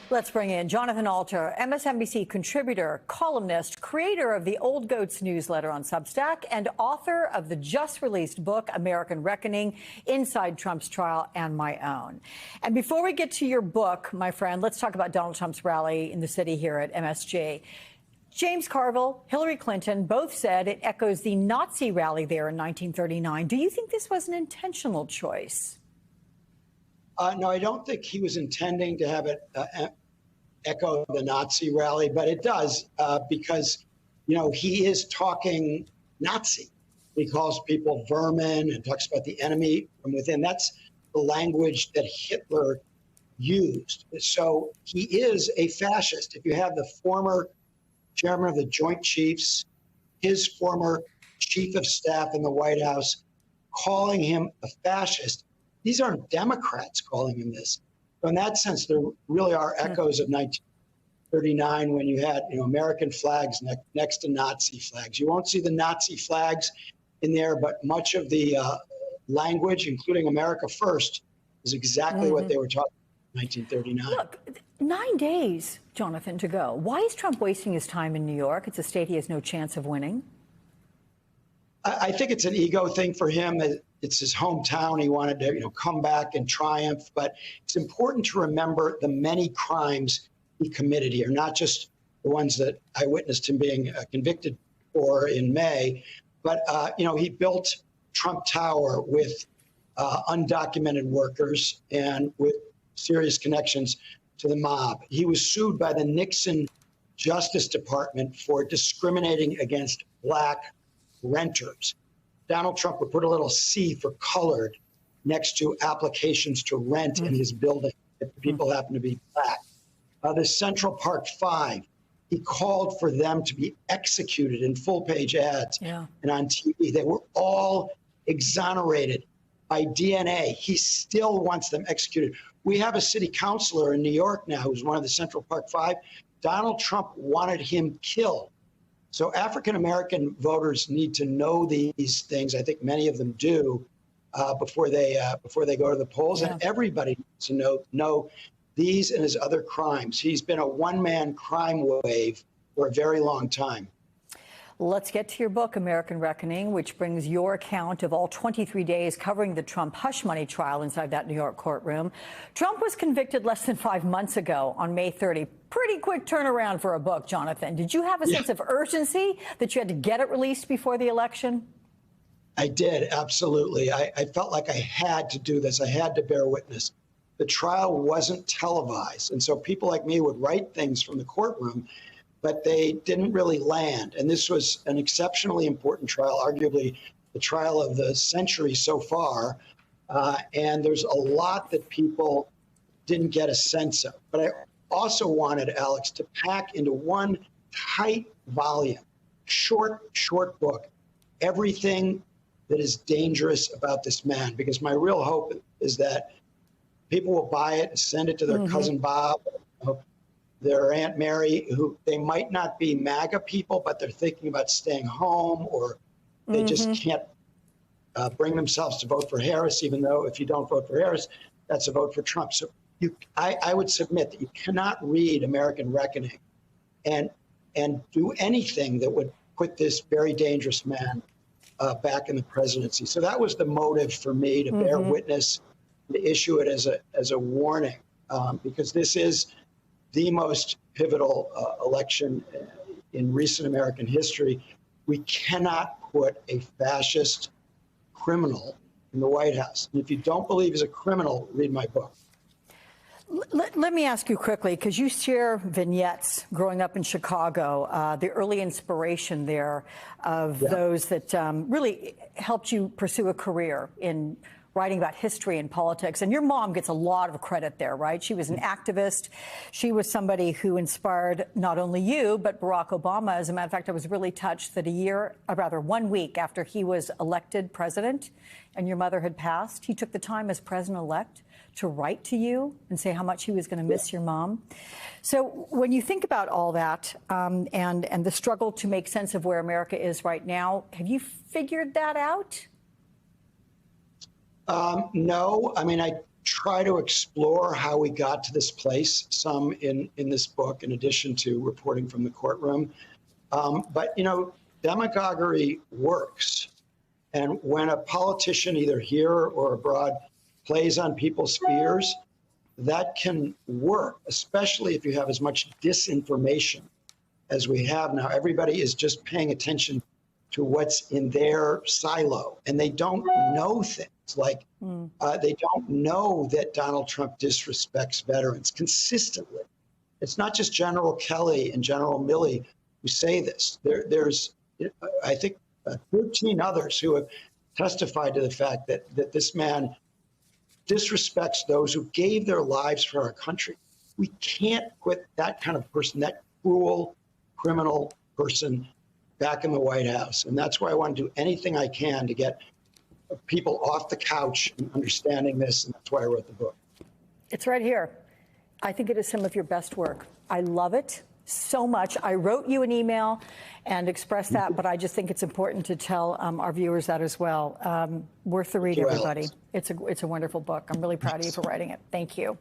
Let's bring in Jonathan Alter, MSNBC contributor, columnist, creator of the Old Goats newsletter on Substack, and author of the just-released book, American Reckoning, Inside Trump's Trial and My Own. And before we get to your book, my friend, let's talk about Donald Trump's rally in the city here at MSG. James Carville, Hillary Clinton both said it echoes the Nazi rally there in 1939. Do you think this was an intentional choice? No, I don't think he was intending to have it echo the Nazi rally, but it does because, he is talking Nazi. He calls people vermin and talks about the enemy from within. That's the language that Hitler used. So he is a fascist. If you have the former chairman of the Joint Chiefs, his former chief of staff in the White House, calling him a fascist, these aren't Democrats calling him this. So in that sense, there really are echoes of 1939 when you had American flags next to Nazi flags. You won't see the Nazi flags in there, but much of the language, including America First, is exactly what they were talking about in 1939. Look, 9 days, Jonathan, to go. Why is Trump wasting his time in New York? It's a state he has no chance of winning. I think it's an ego thing for him. It's his hometown. He wanted to, come back and triumph. But it's important to remember the many crimes he committed here, not just the ones that I witnessed him being convicted for in May. But, he built Trump Tower with undocumented workers and with serious connections to the mob. He was sued by the Nixon Justice Department for discriminating against Black renters. Donald Trump would put a little C for colored next to applications to rent in his building if the people happen to be Black. The Central Park Five, he called for them to be executed in full-page ads and on TV. They were all exonerated by DNA. He still wants them executed. We have a city councilor in New York now who's one of the Central Park Five. Donald Trump wanted him killed. So African-American voters need to know these things. I think many of them do before they go to the polls. And everybody needs to know these and his other crimes. He's been a one-man crime wave for a very long time. Let's get to your book, American Reckoning, which brings your account of all 23 days covering the Trump hush money trial inside that New York courtroom. Trump was convicted less than 5 months ago on May 30. Pretty quick turnaround for a book, Jonathan. Did you have a sense of urgency that you had to get it released before the election? I did, absolutely. I felt like I had to do this. I had to bear witness. The trial wasn't televised, and so people like me would write things from the courtroom, but they didn't really land. And this was an exceptionally important trial, arguably the trial of the century so far. And there's a lot that people didn't get a sense of. But I also wanted, Alex, to pack into one tight volume, short book, everything that is dangerous about this man. Because my real hope is that people will buy it and send it to their cousin Bob, their Aunt Mary, who they might not be MAGA people, but they're thinking about staying home, or they just can't bring themselves to vote for Harris, even though if you don't vote for Harris, that's a vote for Trump. So I would submit that you cannot read American Reckoning and do anything that would put this very dangerous man back in the presidency. So that was the motive for me, to bear witness, to issue it as a warning, because this is the most pivotal election in recent American history. We cannot put a fascist criminal in the White House. And if you don't believe he's a criminal, read my book. Let me ask you quickly, because you share vignettes growing up in Chicago, the early inspiration there of those that really helped you pursue a career in writing about history and politics. And your mom gets a lot of credit there, right? She was an activist. She was somebody who inspired not only you, but Barack Obama. As a matter of fact, I was really touched that 1 week after he was elected president and your mother had passed, he took the time as president-elect to write to you and say how much he was going to miss your mom. So when you think about all that and the struggle to make sense of where America is right now, have you figured that out? No, I mean, I try to explore how we got to this place, some in this book, in addition to reporting from the courtroom. But, you know, demagoguery works. And when a politician, either here or abroad, plays on people's fears, that can work, especially if you have as much disinformation as we have now. Everybody is just paying attention to what's in their silo, and they don't know things like they don't know that Donald Trump disrespects veterans consistently. It's not just General Kelly and General Milley who say this. There's, I think, 13 others who have testified to the fact that this man disrespects those who gave their lives for our country. We can't put that kind of person, that cruel, criminal person, back in the White House. And that's why I want to do anything I can to get people off the couch and understanding this. And that's why I wrote the book. It's right here. I think it is some of your best work. I love it so much. I wrote you an email and expressed that, but I just think it's important to tell our viewers that as well. Worth the read, everybody. It's a wonderful book. I'm really proud of you for writing it. Thank you.